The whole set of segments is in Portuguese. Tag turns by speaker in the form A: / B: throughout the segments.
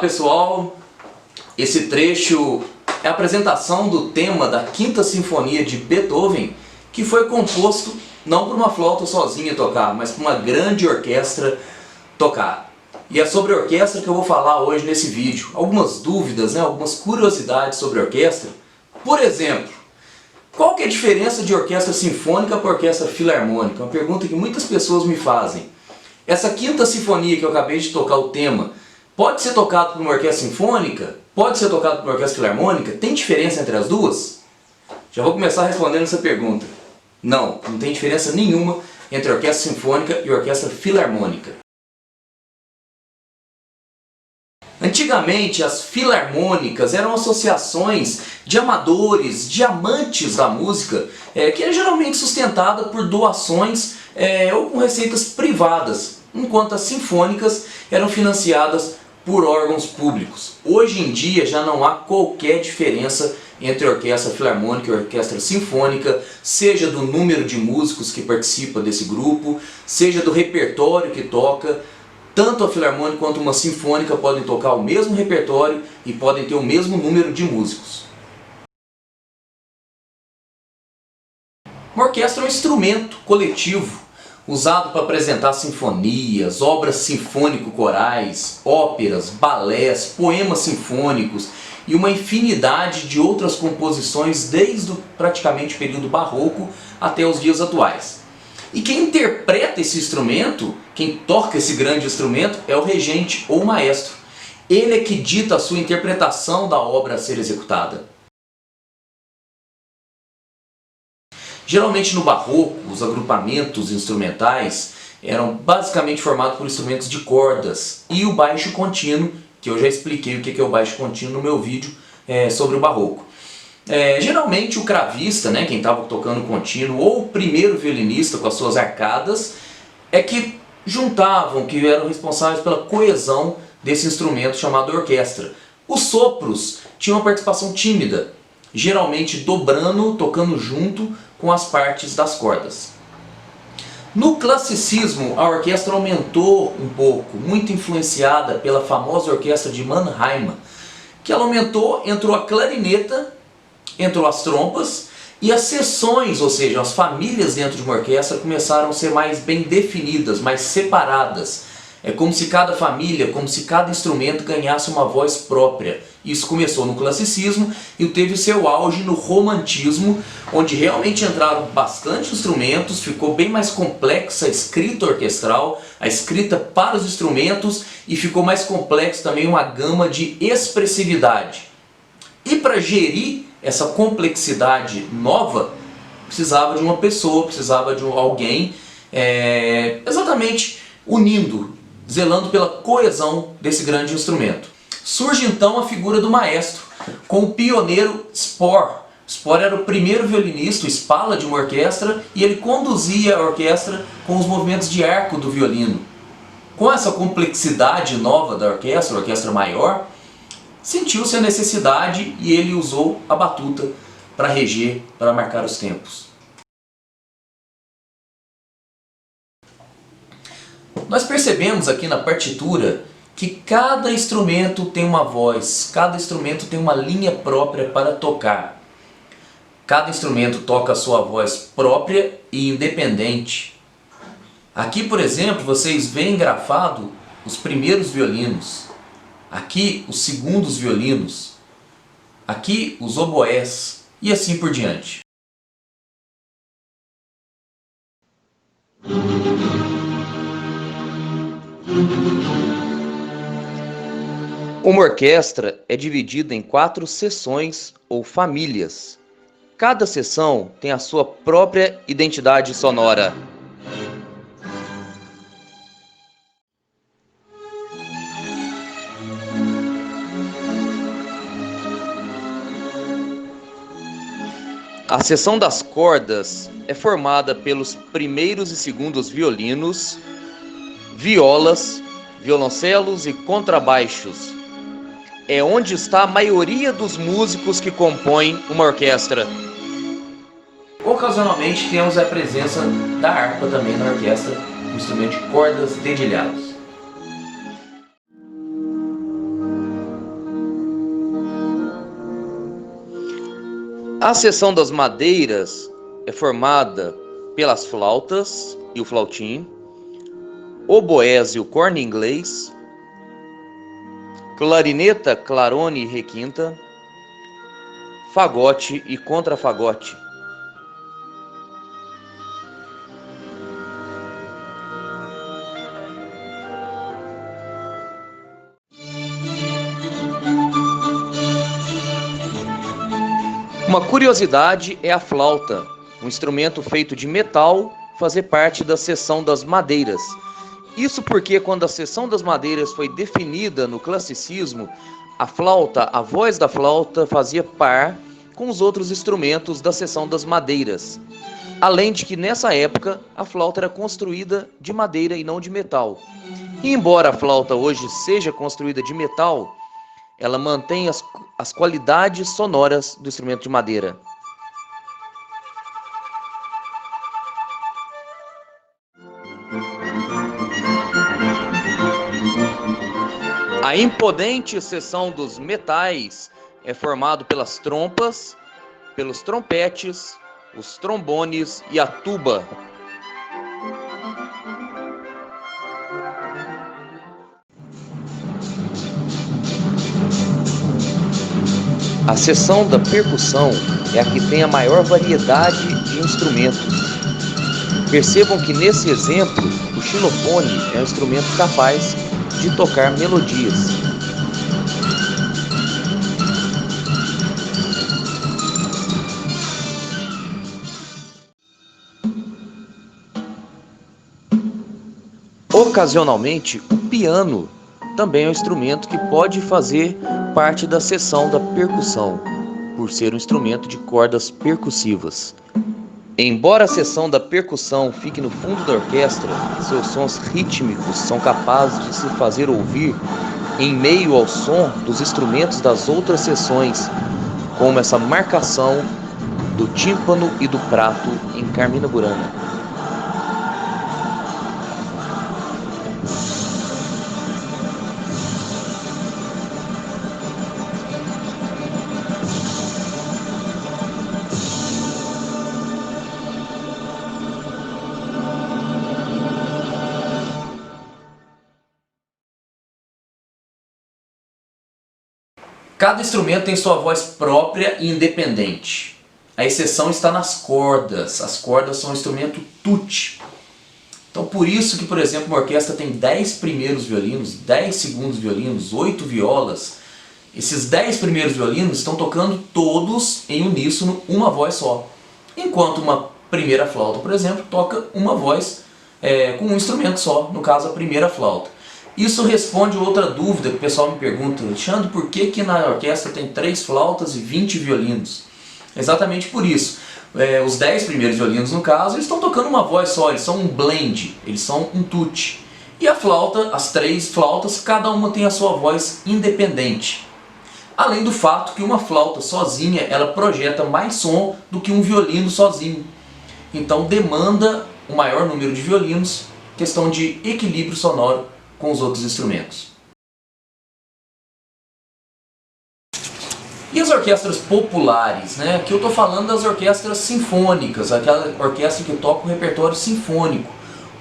A: Olá pessoal, esse trecho é a apresentação do tema da Quinta Sinfonia de Beethoven, que foi composto não por uma flauta sozinha tocar, mas por uma grande orquestra tocar. E é sobre a orquestra que eu vou falar hoje nesse vídeo. Algumas dúvidas, algumas curiosidades sobre a orquestra. Por exemplo, qual que é a diferença de orquestra sinfônica para orquestra filarmônica? É uma pergunta que muitas pessoas me fazem. Essa Quinta Sinfonia que eu acabei de tocar o tema, pode ser tocado por uma orquestra sinfônica? Pode ser tocado por uma orquestra filarmônica? Tem diferença entre as duas? Já vou começar respondendo essa pergunta. Não tem diferença nenhuma entre orquestra sinfônica e orquestra filarmônica. Antigamente, as filarmônicas eram associações de amadores, de amantes da música, que era geralmente sustentada por doações ou com receitas privadas, enquanto as sinfônicas eram financiadas por órgãos públicos. Hoje em dia já não há qualquer diferença entre orquestra filarmônica e orquestra sinfônica, seja do número de músicos que participa desse grupo, seja do repertório que toca. Tanto a filarmônica quanto uma sinfônica podem tocar o mesmo repertório e podem ter o mesmo número de músicos. Uma orquestra é um instrumento coletivo usado para apresentar sinfonias, obras sinfônico-corais, óperas, balés, poemas sinfônicos e uma infinidade de outras composições desde praticamente o período barroco até os dias atuais. E quem interpreta esse instrumento, quem toca esse grande instrumento, é o regente ou maestro. Ele é que dita a sua interpretação da obra a ser executada. Geralmente no barroco, os agrupamentos instrumentais eram basicamente formados por instrumentos de cordas e o baixo contínuo, que eu já expliquei o que é o baixo contínuo no meu vídeo sobre o barroco. Geralmente o cravista, quem estava tocando contínuo, ou o primeiro violinista com as suas arcadas, que juntavam, que eram responsáveis pela coesão desse instrumento chamado orquestra. Os sopros tinham uma participação tímida, geralmente dobrando, tocando junto com as partes das cordas. No classicismo, a orquestra aumentou um pouco, muito influenciada pela famosa orquestra de Mannheim, que ela aumentou, entrou a clarineta, entrou as trompas e as seções, ou seja, as famílias dentro de uma orquestra começaram a ser mais bem definidas, mais separadas. É como se cada família, como se cada instrumento ganhasse uma voz própria. Isso começou no classicismo e teve seu auge no romantismo, onde realmente entraram bastante instrumentos, ficou bem mais complexa a escrita orquestral, a escrita para os instrumentos, e ficou mais complexo também uma gama de expressividade. E para gerir essa complexidade nova, precisava de uma pessoa, precisava de alguém exatamente unindo, zelando pela coesão desse grande instrumento. Surge então a figura do maestro, com o pioneiro Spohr. Spohr era o primeiro violinista, o Spalla de uma orquestra, e ele conduzia a orquestra com os movimentos de arco do violino. Com essa complexidade nova da orquestra, a orquestra maior, sentiu-se a necessidade e ele usou a batuta para reger, para marcar os tempos. Nós percebemos aqui na partitura que cada instrumento tem uma voz, cada instrumento tem uma linha própria para tocar. Cada instrumento toca a sua voz própria e independente. Aqui, por exemplo, vocês veem grafado os primeiros violinos. Aqui os segundos violinos, aqui os oboés e assim por diante. Uma orquestra é dividida em 4 seções ou famílias. Cada seção tem a sua própria identidade sonora. A seção das cordas é formada pelos primeiros e segundos violinos, violas, violoncelos e contrabaixos. É onde está a maioria dos músicos que compõem uma orquestra. Ocasionalmente temos a presença da harpa também na orquestra, um instrumento de cordas dedilhadas.
B: A seção das madeiras é formada pelas flautas e o flautim, oboés e o corno inglês, clarineta, clarone e requinta, fagote e contrafagote. Uma curiosidade é a flauta, um instrumento feito de metal, fazer parte da seção das madeiras. Isso porque quando a seção das madeiras foi definida no classicismo, a flauta, a voz da flauta fazia par com os outros instrumentos da seção das madeiras. Além de que nessa época a flauta era construída de madeira e não de metal. E embora a flauta hoje seja construída de metal, ela mantém as qualidades sonoras do instrumento de madeira. A imponente seção dos metais é formado pelas trompas, pelos trompetes, os trombones e a tuba. A seção da percussão é a que tem a maior variedade de instrumentos. Percebam que nesse exemplo, o xilofone é um instrumento capaz de tocar melodias. Ocasionalmente, o piano também é um instrumento que pode fazer parte da seção da percussão, por ser um instrumento de cordas percussivas. Embora a seção da percussão fique no fundo da orquestra, seus sons rítmicos são capazes de se fazer ouvir em meio ao som dos instrumentos das outras seções, como essa marcação do tímpano e do prato em Carmina Burana.
A: Cada instrumento tem sua voz própria e independente. A exceção está nas cordas. As cordas são um instrumento tutti. Então por isso que, por exemplo, uma orquestra tem 10 primeiros violinos, 10 segundos violinos, 8 violas. Esses 10 primeiros violinos estão tocando todos em uníssono, uma voz só. Enquanto uma primeira flauta, por exemplo, toca uma voz com um instrumento só, no caso a primeira flauta. Isso responde outra dúvida que o pessoal me pergunta: Alexandre, por que na orquestra tem 3 flautas e 20 violinos? Exatamente por isso. Os 10 primeiros violinos, no caso, eles estão tocando uma voz só, eles são um blend, eles são um tutti. E a flauta, as 3 flautas, cada uma tem a sua voz independente. Além do fato que uma flauta sozinha, ela projeta mais som do que um violino sozinho. Então demanda um maior número de violinos, questão de equilíbrio sonoro com os outros instrumentos. E as orquestras populares, né? Aqui eu estou falando das orquestras sinfônicas, aquela orquestra que toca o repertório sinfônico.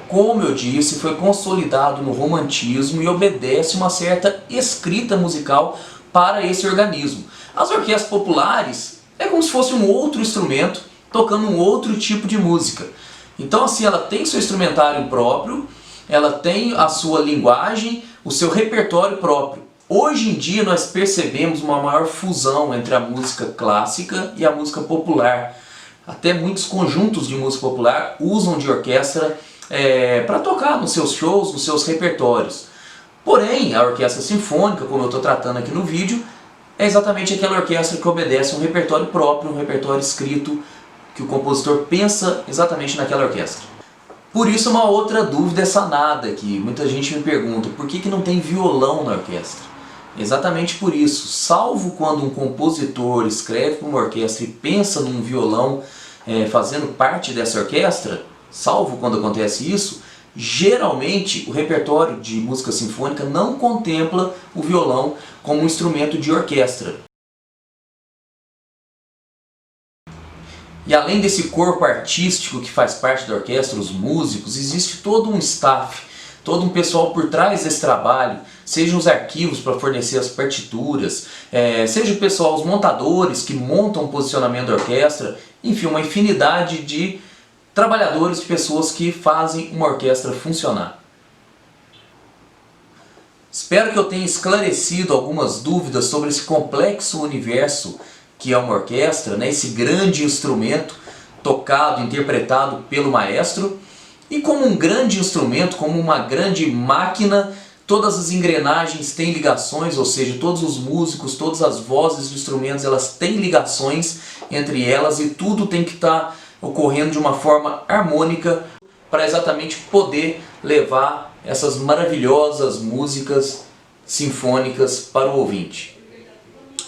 A: Como eu disse, foi consolidado no romantismo e obedece uma certa escrita musical para esse organismo. As orquestras populares é como se fosse um outro instrumento tocando um outro tipo de música. Então assim, ela tem seu instrumentário próprio, ela tem a sua linguagem, o seu repertório próprio. Hoje em dia nós percebemos uma maior fusão entre a música clássica e a música popular. Até muitos conjuntos de música popular usam de orquestra para tocar nos seus shows, nos seus repertórios. Porém, a orquestra sinfônica, como eu estou tratando aqui no vídeo, é exatamente aquela orquestra que obedece a um repertório próprio, um repertório escrito, que o compositor pensa exatamente naquela orquestra. Por isso uma outra dúvida é sanada aqui. Muita gente me pergunta, por que não tem violão na orquestra? Exatamente por isso. Salvo quando um compositor escreve para uma orquestra e pensa num violão fazendo parte dessa orquestra, salvo quando acontece isso, geralmente o repertório de música sinfônica não contempla o violão como um instrumento de orquestra. E além desse corpo artístico que faz parte da orquestra, os músicos, existe todo um staff, todo um pessoal por trás desse trabalho, sejam os arquivos para fornecer as partituras, seja o pessoal, os montadores que montam o posicionamento da orquestra, enfim, uma infinidade de trabalhadores, de pessoas que fazem uma orquestra funcionar. Espero que eu tenha esclarecido algumas dúvidas sobre esse complexo universo que é uma orquestra, né? Esse grande instrumento tocado, interpretado pelo maestro. E como um grande instrumento, como uma grande máquina, todas as engrenagens têm ligações, ou seja, todos os músicos, todas as vozes dos instrumentos, elas têm ligações entre elas e tudo tem que estar ocorrendo de uma forma harmônica para exatamente poder levar essas maravilhosas músicas sinfônicas para o ouvinte.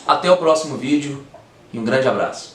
A: Até o próximo vídeo e um grande abraço.